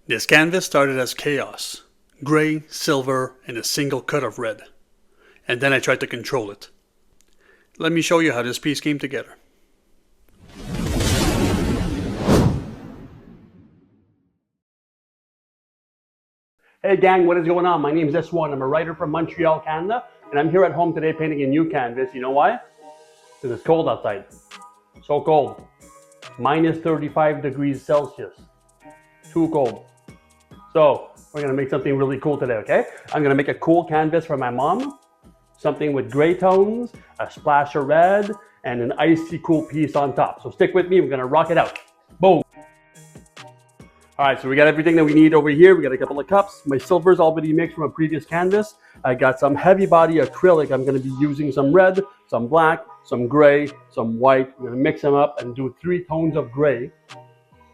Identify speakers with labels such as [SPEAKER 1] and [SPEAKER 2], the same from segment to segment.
[SPEAKER 1] This canvas started as chaos, gray, silver, and a single cut of red. And then I tried to control it. Let me show you how this piece came together.
[SPEAKER 2] Hey gang, what is going on? My name is S1. I'm a writer from Montreal, Canada, and I'm here at home today painting a new canvas. You know why? Because it's cold outside. So cold. Minus 35 degrees Celsius. Too cold. So, we're going to make something really cool today, okay? I'm going to make a cool canvas for my mom. Something with gray tones, a splash of red, and an icy cool piece on top. So stick with me, we're going to rock it out. Boom! Alright, so we got everything that we need over here. We got a couple of cups. My silver's already mixed from a previous canvas. I got some heavy body acrylic. I'm going to be using some red, some black, some gray, some white. I'm going to mix them up and do 3 tones of gray,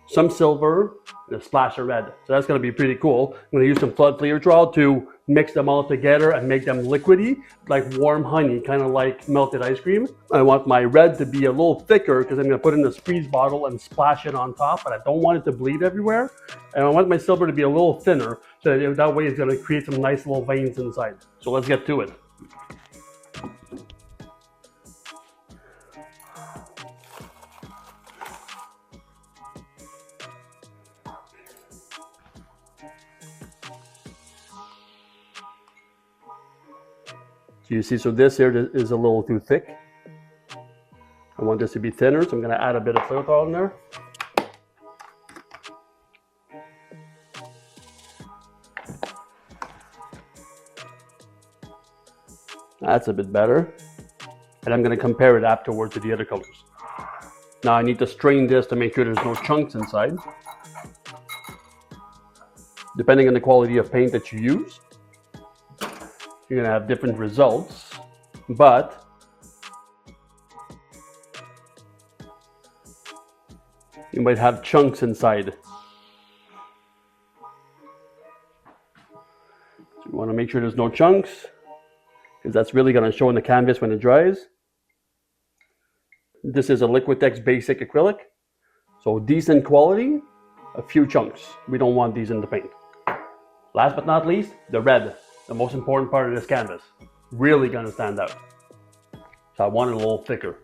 [SPEAKER 2] some silver, and a splash of red. So that's going to be pretty cool. I'm going to use some flood clear trowel to mix them all together and make them liquidy, like warm honey, kind of like melted ice cream. I want my red to be a little thicker because I'm going to put it in a squeeze bottle and splash it on top, but I don't want it to bleed everywhere. And I want my silver to be a little thinner, so that way it's going to create some nice little veins inside. So let's get to it. So you see, so this here is a little too thick. I want this to be thinner, so I'm going to add a bit of filter in there. That's a bit better. And I'm going to compare it afterwards to the other colors. Now I need to strain this to make sure there's no chunks inside. Depending on the quality of paint that you use, you're going to have different results, but you might have chunks inside. So you want to make sure there's no chunks, because that's really going to show in the canvas when it dries. This is a Liquitex basic acrylic, so decent quality, a few chunks. We don't want these in the paint. Last but not least, the red. The most important part of this canvas. Really gonna stand out. So I want it a little thicker.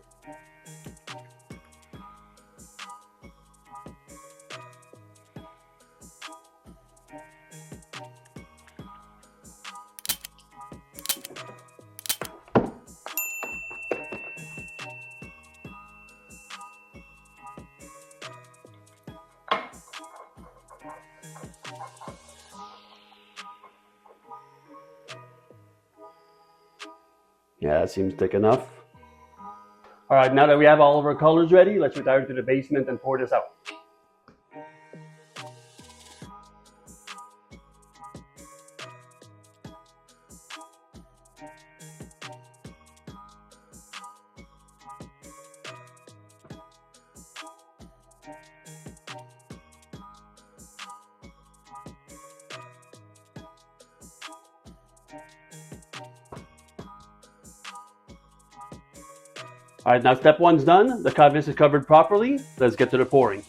[SPEAKER 2] Yeah, that seems thick enough. All right, now that we have all of our colors ready, let's retire to the basement and pour this out. All right, now step 1's done. The canvas is covered properly. Let's get to the pouring.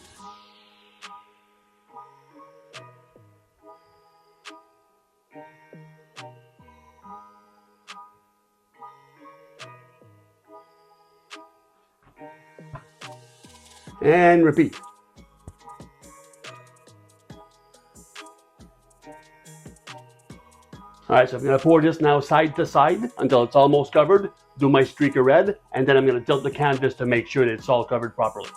[SPEAKER 2] And repeat. All right, so I'm going to pour this now side to side until it's almost covered. Do my streak of red, and then I'm going to tilt the canvas to make sure that it's all covered properly.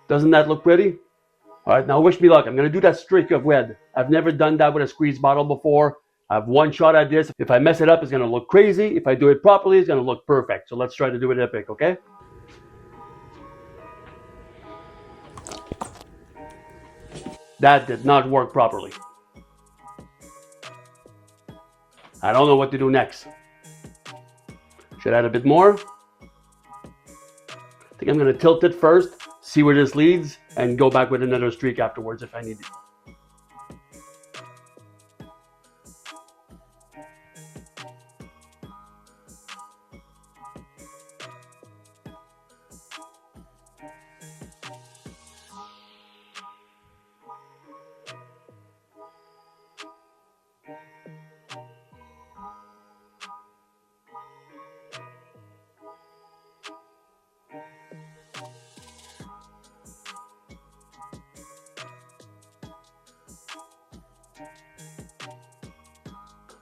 [SPEAKER 2] Doesn't that look pretty? All right, now wish me luck. I'm going to do that streak of red. I've never done that with a squeeze bottle before. I have one shot at this. If I mess it up, it's going to look crazy. If I do it properly, it's going to look perfect. So let's try to do it epic, okay? That did not work properly. I don't know what to do next. Should I add a bit more? I think I'm going to tilt it first, see where this leads, and go back with another streak afterwards if I need it.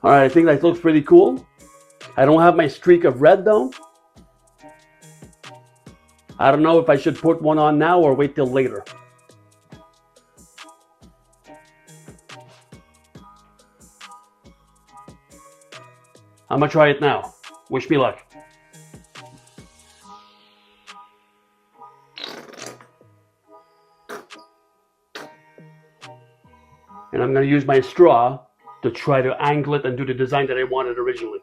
[SPEAKER 2] Alright, I think that looks pretty cool. I don't have my streak of red though. I don't know if I should put one on now or wait till later. I'm gonna try it now. Wish me luck. And I'm gonna use my straw to try to angle it and do the design that I wanted originally.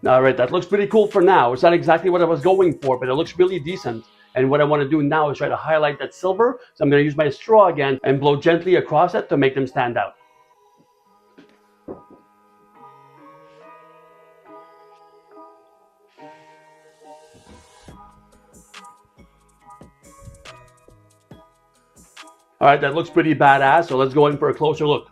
[SPEAKER 2] Alright, that looks pretty cool for now. It's not exactly what I was going for, but it looks really decent. And what I want to do now is try to highlight that silver. So I'm going to use my straw again and blow gently across it to make them stand out. Alright, that looks pretty badass, so let's go in for a closer look.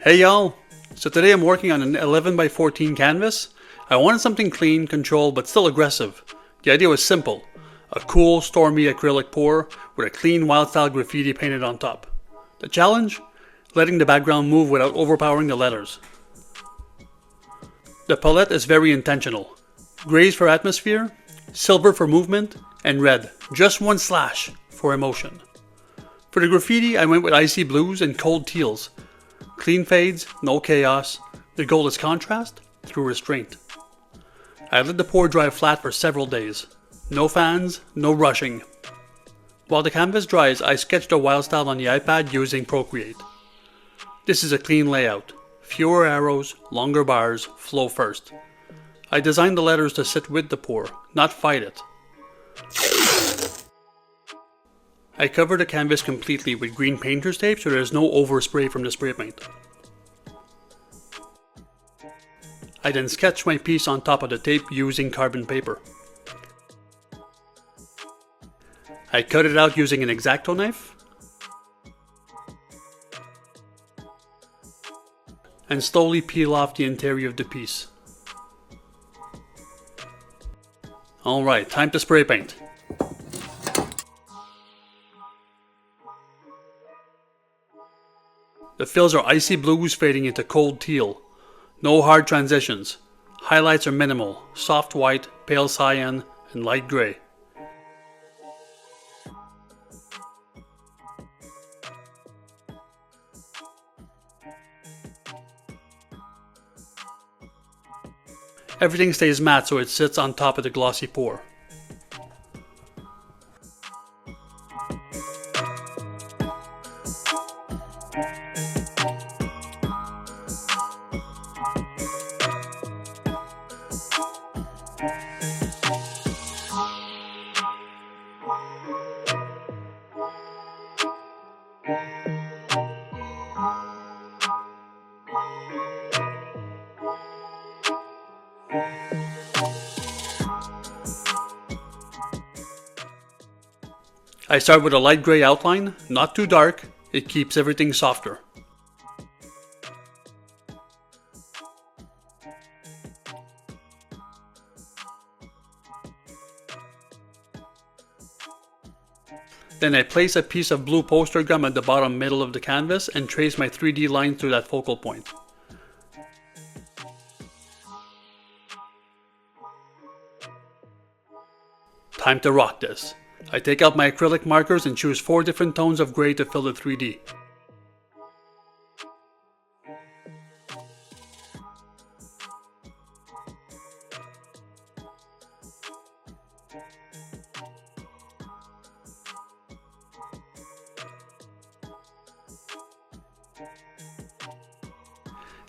[SPEAKER 1] Hey y'all! So today I'm working on an 11 by 14 canvas. I wanted something clean, controlled, but still aggressive. The idea was simple. A cool, stormy acrylic pour with a clean Wildstyle Graffiti painted on top. The challenge? Letting the background move without overpowering the letters. The palette is very intentional. Grays for atmosphere, silver for movement, and red, just one slash, for emotion. For the graffiti, I went with icy blues and cold teals. Clean fades, no chaos. The goal is contrast through restraint. I let the pour dry flat for several days. No fans, no rushing. While the canvas dries, I sketched a Wildstyle on the iPad using Procreate. This is a clean layout. Fewer arrows, longer bars, flow first. I designed the letters to sit with the pour, not fight it. I covered the canvas completely with green painter's tape so there's no overspray from the spray paint. I then sketched my piece on top of the tape using carbon paper. I cut it out using an X-Acto knife and slowly peel off the interior of the piece. Alright, time to spray paint. The fills are icy blues fading into cold teal. No hard transitions. Highlights are minimal, soft white, pale cyan, and light gray. Everything stays matte so it sits on top of the glossy pour. I start with a light gray outline, not too dark, it keeps everything softer. Then I place a piece of blue poster gum at the bottom middle of the canvas and trace my 3D line through that focal point. Time to rock this. I take out my acrylic markers and choose 4 different tones of gray to fill the 3D.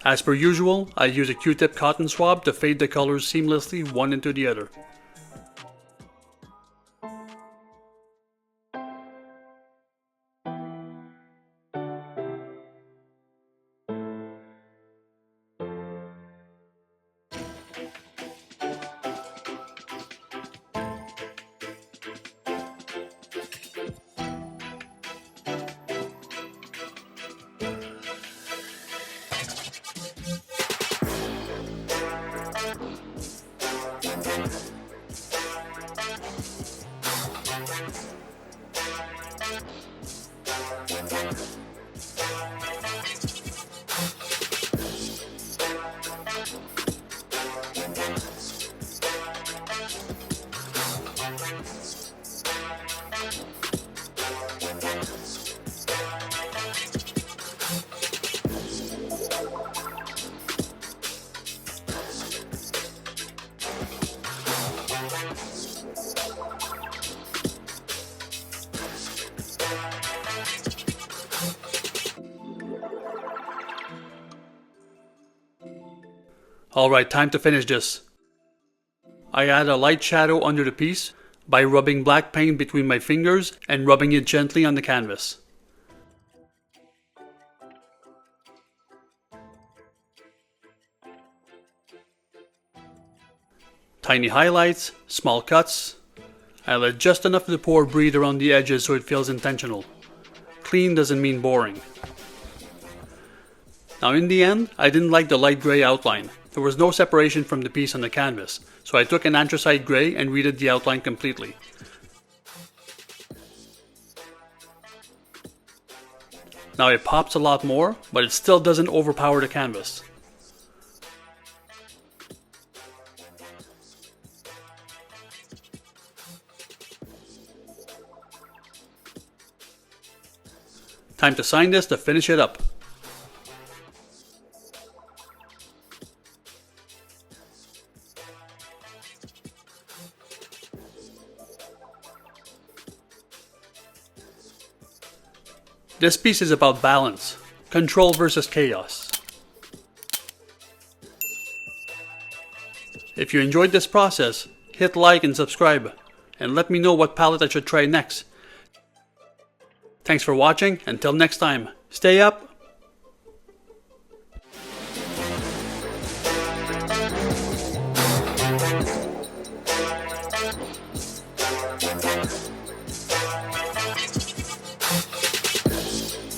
[SPEAKER 1] As per usual, I use a Q-tip cotton swab to fade the colors seamlessly one into the other. Alright, time to finish this. I add a light shadow under the piece by rubbing black paint between my fingers and rubbing it gently on the canvas. Tiny highlights, small cuts. I let just enough of the pour breathe around the edges so it feels intentional. Clean doesn't mean boring. Now in the end, I didn't like the light grey outline. There was no separation from the piece on the canvas, so I took an anthracite grey and redid the outline completely. Now it pops a lot more, but it still doesn't overpower the canvas. Time to sign this to finish it up. This piece is about balance, control versus chaos. If you enjoyed this process, hit like and subscribe, and let me know what palette I should try next. Thanks for watching. Until next time, stay up.